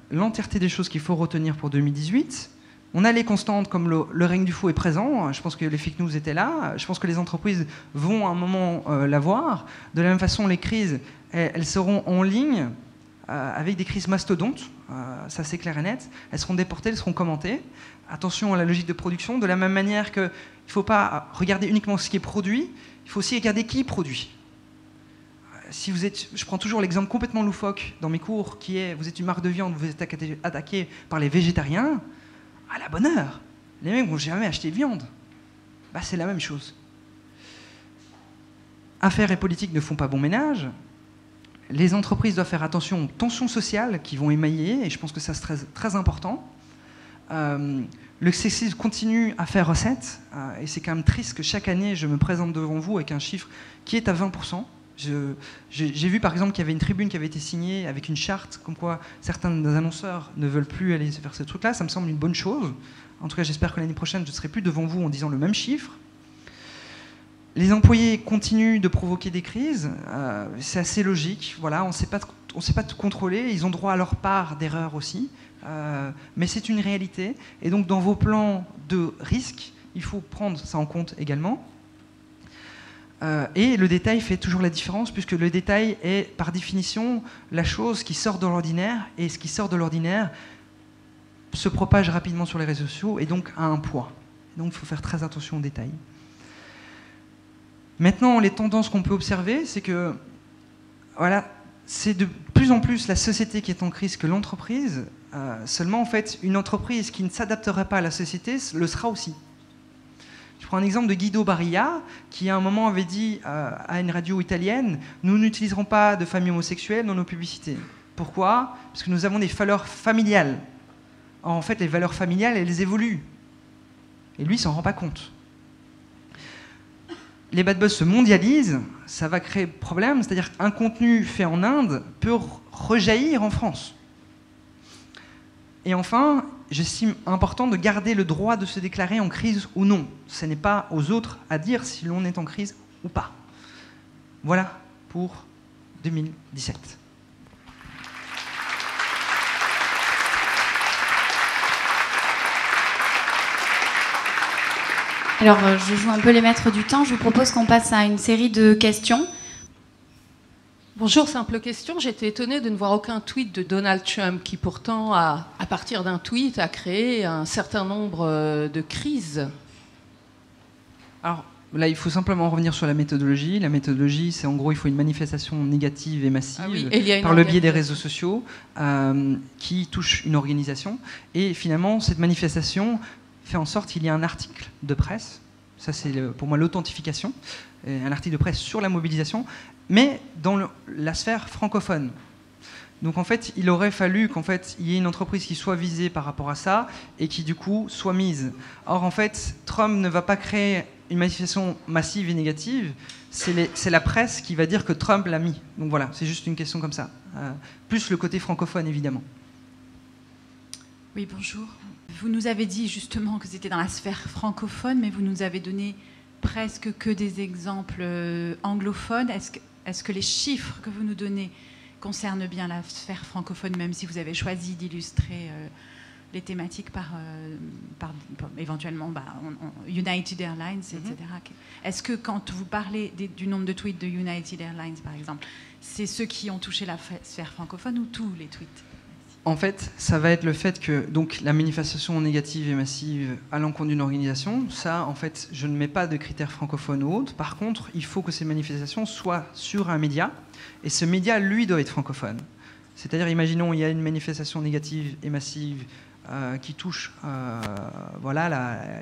l'entièreté des choses qu'il faut retenir pour 2018, on a les constantes comme le règne du faux est présent, je pense que les fake news étaient là, je pense que les entreprises vont à un moment l'avoir. De la même façon, les crises, elles seront en ligne avec des crises mastodontes, ça c'est clair et net, elles seront déportées, elles seront commentées. Attention à la logique de production, de la même manière qu'il ne faut pas regarder uniquement ce qui est produit, il faut aussi regarder qui produit. Si vous êtes, je prends toujours l'exemple complètement loufoque dans mes cours, qui est, vous êtes une marque de viande, vous êtes attaqué par les végétariens, à la bonne heure, les mecs vont jamais acheter de viande. Bah, c'est la même chose. Affaires et politique ne font pas bon ménage. Les entreprises doivent faire attention aux tensions sociales qui vont émailler, et je pense que ça c'est très, très important. Le sexisme continue à faire recette, et c'est quand même triste que chaque année, je me présente devant vous avec un chiffre qui est à 20%. J'ai vu par exemple qu'il y avait une tribune qui avait été signée avec une charte comme quoi certains annonceurs ne veulent plus aller vers ce truc-là. Ça me semble une bonne chose. En tout cas, j'espère que l'année prochaine, je ne serai plus devant vous en disant le même chiffre. Les employés continuent de provoquer des crises, c'est assez logique, voilà, on ne sait pas tout contrôler, ils ont droit à leur part d'erreur aussi, mais c'est une réalité, et donc dans vos plans de risque, il faut prendre ça en compte également. Et le détail fait toujours la différence, puisque le détail est par définition la chose qui sort de l'ordinaire, et ce qui sort de l'ordinaire se propage rapidement sur les réseaux sociaux, et donc a un poids. Donc il faut faire très attention aux détails. Maintenant, les tendances qu'on peut observer, c'est que voilà, c'est de plus en plus la société qui est en crise que l'entreprise. Seulement, en fait, une entreprise qui ne s'adapterait pas à la société le sera aussi. Je prends un exemple de Guido Barilla, qui à un moment avait dit à une radio italienne « Nous n'utiliserons pas de familles homosexuelles dans nos publicités. » Pourquoi ? Parce que nous avons des valeurs familiales. Or, en fait, les valeurs familiales, elles évoluent. Et lui, il s'en rend pas compte. Les bad buzz se mondialisent, ça va créer problème, c'est-à-dire qu'un contenu fait en Inde peut rejaillir en France. Et enfin, j'estime important de garder le droit de se déclarer en crise ou non. Ce n'est pas aux autres à dire si l'on est en crise ou pas. Voilà pour 2017. Alors, je joue un peu les maîtres du temps. Je vous propose qu'on passe à une série de questions. Bonjour, simple question. J'étais étonnée de ne voir aucun tweet de Donald Trump qui pourtant, à partir d'un tweet, a créé un certain nombre de crises. Alors là, il faut simplement revenir sur la méthodologie. La méthodologie, c'est en gros, il faut une manifestation négative et massive par le biais des réseaux sociaux qui touche une organisation. Et finalement, cette manifestation fait en sorte qu'il y ait un article de presse, ça c'est pour moi l'authentification, un article de presse sur la mobilisation, mais dans la sphère francophone. Donc en fait, il aurait fallu qu'en fait, il y ait une entreprise qui soit visée par rapport à ça et qui du coup soit mise. Or en fait, Trump ne va pas créer une manifestation massive et négative, c'est la presse qui va dire que Trump l'a mis. Donc voilà, c'est juste une question comme ça. Plus le côté francophone évidemment. Oui, bonjour. Vous nous avez dit justement que c'était dans la sphère francophone, mais vous nous avez donné presque que des exemples anglophones. Est-ce que les chiffres que vous nous donnez concernent bien la sphère francophone, même si vous avez choisi d'illustrer les thématiques par éventuellement United Airlines, etc. Est-ce que quand vous parlez du nombre de tweets de United Airlines, par exemple, c'est ceux qui ont touché la sphère francophone ou tous les tweets ? En fait, ça va être le fait que donc, la manifestation négative et massive à l'encontre d'une organisation, ça, en fait, je ne mets pas de critères francophones ou autres. Par contre, il faut que ces manifestations soient sur un média, et ce média, lui, doit être francophone. C'est-à-dire, imaginons, il y a une manifestation négative et massive qui touche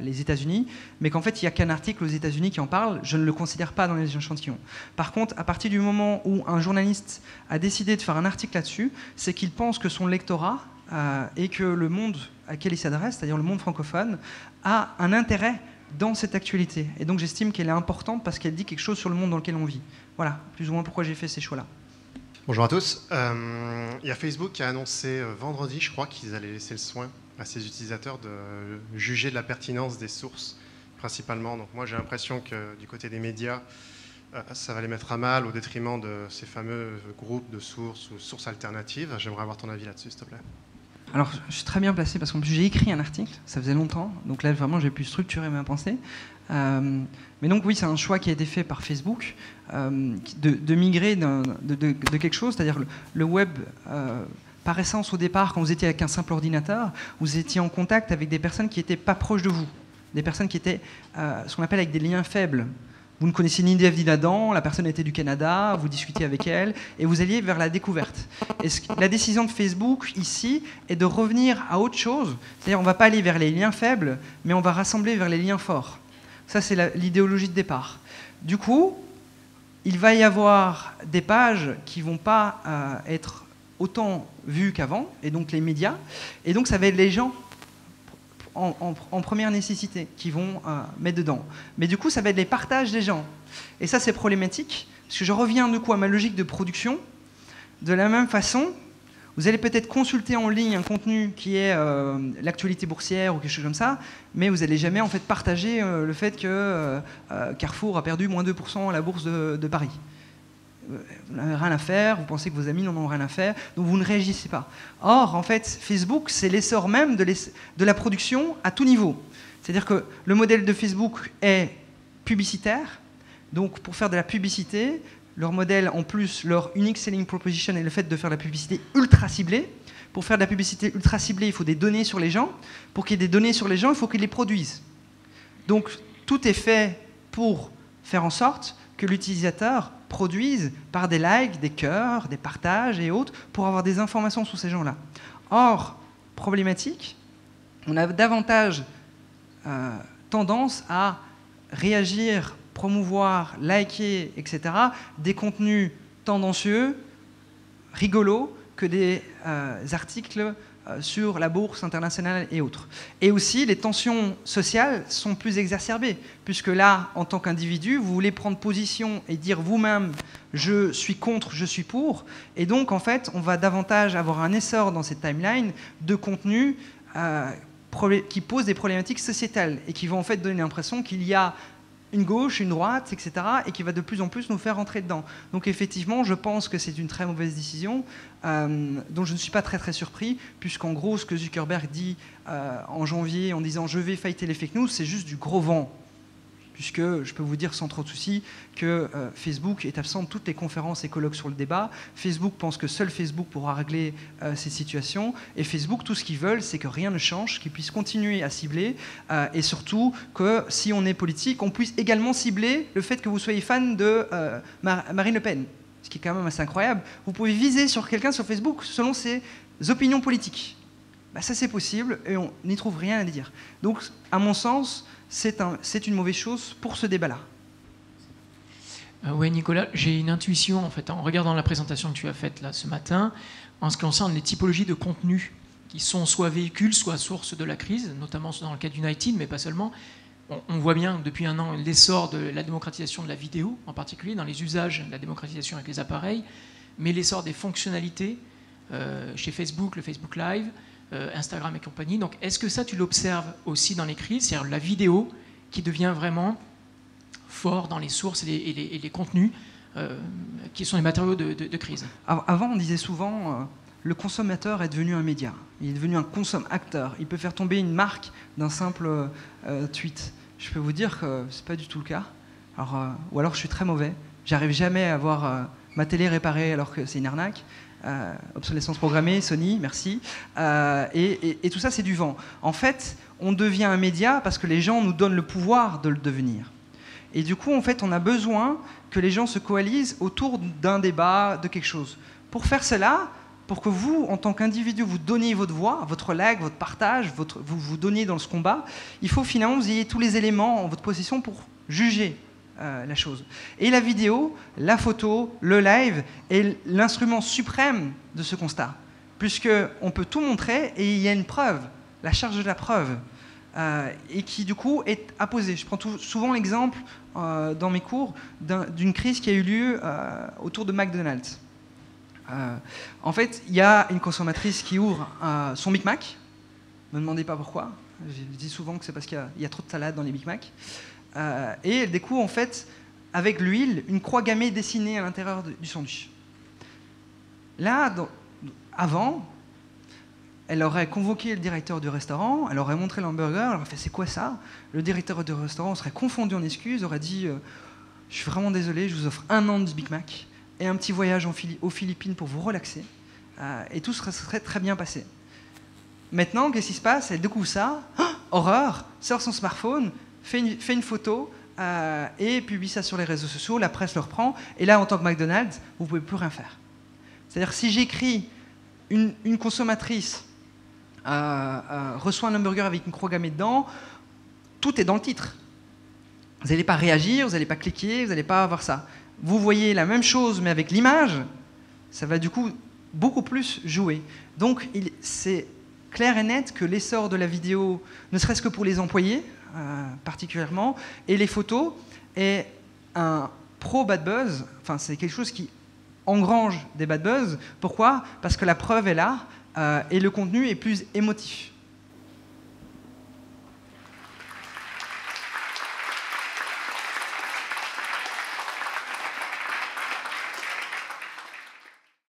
les États-Unis, mais qu'en fait, il n'y a qu'un article aux États-Unis qui en parle, je ne le considère pas dans les échantillons. Par contre, à partir du moment où un journaliste a décidé de faire un article là-dessus, c'est qu'il pense que son lectorat et que le monde à quel il s'adresse, c'est-à-dire le monde francophone, a un intérêt dans cette actualité. Et donc, j'estime qu'elle est importante parce qu'elle dit quelque chose sur le monde dans lequel on vit. Voilà, plus ou moins pourquoi j'ai fait ces choix-là. Bonjour à tous. Il y a Facebook qui a annoncé vendredi, je crois, qu'ils allaient laisser le soin à ses utilisateurs de juger de la pertinence des sources, principalement. Donc moi, j'ai l'impression que du côté des médias, ça va les mettre à mal au détriment de ces fameux groupes de sources ou sources alternatives. J'aimerais avoir ton avis là-dessus, s'il te plaît. Alors, je suis très bien placé parce qu'en plus, j'ai écrit un article, ça faisait longtemps, donc là, vraiment, j'ai pu structurer ma pensée. Mais donc, oui, c'est un choix qui a été fait par Facebook de migrer de quelque chose, c'est-à-dire le web, par essence, au départ, quand vous étiez avec un simple ordinateur, vous étiez en contact avec des personnes qui n'étaient pas proches de vous, des personnes qui étaient ce qu'on appelle avec des liens faibles. Vous ne connaissiez ni Dave ni Adam, la personne était du Canada, vous discutiez avec elle, et vous alliez vers la découverte. Et la décision de Facebook, ici, est de revenir à autre chose. C'est-à-dire, on ne va pas aller vers les liens faibles, mais on va rassembler vers les liens forts. Ça, c'est l'idéologie de départ. Du coup, il va y avoir des pages qui ne vont pas être autant vues qu'avant, et donc les médias, et donc ça va être les gens en première nécessité qui vont mettre dedans. Mais du coup, ça va être les partages des gens. Et ça, c'est problématique, parce que je reviens du coup à ma logique de production. De la même façon, Vous allez peut-être consulter en ligne un contenu qui est l'actualité boursière ou quelque chose comme ça, mais vous n'allez jamais en fait partager le fait que Carrefour a perdu moins 2% à la bourse de Paris. Vous n'avez rien à faire, vous pensez que vos amis n'en ont rien à faire, donc vous ne réagissez pas. Or, en fait, Facebook, c'est l'essor même de la production à tout niveau. C'est-à-dire que le modèle de Facebook est publicitaire, donc pour faire de la publicité, leur modèle, en plus, leur unique selling proposition est le fait de faire de la publicité ultra ciblée. Pour faire de la publicité ultra ciblée, il faut des données sur les gens. Pour qu'il y ait des données sur les gens, il faut qu'ils les produisent. Donc, tout est fait pour faire en sorte que l'utilisateur produise par des likes, des cœurs, des partages et autres, pour avoir des informations sur ces gens-là. Or, problématique, on a davantage tendance à réagir, promouvoir, liker, etc., des contenus tendancieux, rigolos, que des articles sur la bourse internationale et autres. Et aussi, les tensions sociales sont plus exacerbées, puisque là, en tant qu'individu, vous voulez prendre position et dire vous-même « je suis contre, je suis pour », et donc, en fait, on va davantage avoir un essor dans cette timeline de contenus qui posent des problématiques sociétales et qui vont en fait donner l'impression qu'il y a une gauche, une droite, etc., et qui va de plus en plus nous faire rentrer dedans. Donc effectivement, je pense que c'est une très mauvaise décision, dont je ne suis pas très très surpris, puisqu'en gros, ce que Zuckerberg dit en janvier en disant « je vais fighter les fake news », c'est juste du gros vent. Puisque je peux vous dire sans trop de soucis que Facebook est absent de toutes les conférences et colloques sur le débat. Facebook pense que seul Facebook pourra régler ces situations. Et Facebook, tout ce qu'ils veulent, c'est que rien ne change, qu'ils puissent continuer à cibler. Et surtout, que si on est politique, on puisse également cibler le fait que vous soyez fan de Marine Le Pen. Ce qui est quand même assez incroyable. Vous pouvez viser sur quelqu'un sur Facebook selon ses opinions politiques. Bah, ça, c'est possible et on n'y trouve rien à dire. Donc, à mon sens, c'est une mauvaise chose pour ce débat-là. Oui, Nicolas, j'ai une intuition, en fait, en regardant la présentation que tu as faite là, ce matin, en ce qui concerne les typologies de contenus qui sont soit véhicules, soit source de la crise, notamment dans le cas d'United, mais pas seulement. On voit bien depuis un an l'essor de la démocratisation de la vidéo, en particulier dans les usages, la démocratisation avec les appareils, mais l'essor des fonctionnalités chez Facebook, le Facebook Live, Instagram et compagnie. Donc, est-ce que ça, tu l'observes aussi dans les crises, c'est-à-dire la vidéo qui devient vraiment fort dans les sources et les contenus qui sont les matériaux de crise? Avant, on disait souvent le consommateur est devenu un média. Il est devenu un consomme-acteur. Il peut faire tomber une marque d'un simple tweet. Je peux vous dire que ce n'est pas du tout le cas. Ou alors je suis très mauvais. J'arrive jamais à avoir ma télé réparée alors que c'est une arnaque. Obsolescence programmée, Sony, merci. Et tout ça, c'est du vent. En fait, on devient un média parce que les gens nous donnent le pouvoir de le devenir. Et du coup, en fait, on a besoin que les gens se coalisent autour d'un débat, de quelque chose. Pour faire cela, pour que vous, en tant qu'individu, vous donniez votre voix, votre like, votre partage, vous donniez dans ce combat, il faut finalement que vous ayez tous les éléments en votre possession pour juger la chose. Et la vidéo, la photo, le live est l'instrument suprême de ce constat, puisqu'on peut tout montrer et il y a une preuve, la charge de la preuve, et qui du coup est apposée. Je prends souvent l'exemple dans mes cours d'une crise qui a eu lieu autour de McDonald's. En fait, il y a une consommatrice qui ouvre son Big Mac. Ne me demandez pas pourquoi. Je dis souvent que c'est parce qu'il y a trop de salade dans les Big Mac. Et elle découvre en fait, avec l'huile, une croix gammée dessinée à l'intérieur du sandwich. Là, avant, elle aurait convoqué le directeur du restaurant, elle aurait montré l'hamburger, elle aurait fait « c'est quoi ça ?» Le directeur du restaurant serait confondu en excuses, aurait dit « je suis vraiment désolé, je vous offre 1 an de Big Mac et un petit voyage aux Philippines pour vous relaxer. » Et tout serait très bien passé. Maintenant, qu'est-ce qui se passe? Elle découvre ça, horreur, sort son smartphone, fait une photo et publie ça sur les réseaux sociaux, la presse le reprend, et là, en tant que McDonald's, vous ne pouvez plus rien faire. C'est-à-dire, si j'écris une consommatrice reçoit un hamburger avec une croix gammée dedans, tout est dans le titre. Vous n'allez pas réagir, vous n'allez pas cliquer, vous n'allez pas avoir ça. Vous voyez la même chose, mais avec l'image, ça va du coup beaucoup plus jouer. Donc, c'est clair et net que l'essor de la vidéo, ne serait-ce que pour les employés, particulièrement, et les photos, est un pro-bad buzz, enfin c'est quelque chose qui engrange des bad buzz. Pourquoi? Parce que la preuve est là et le contenu est plus émotif.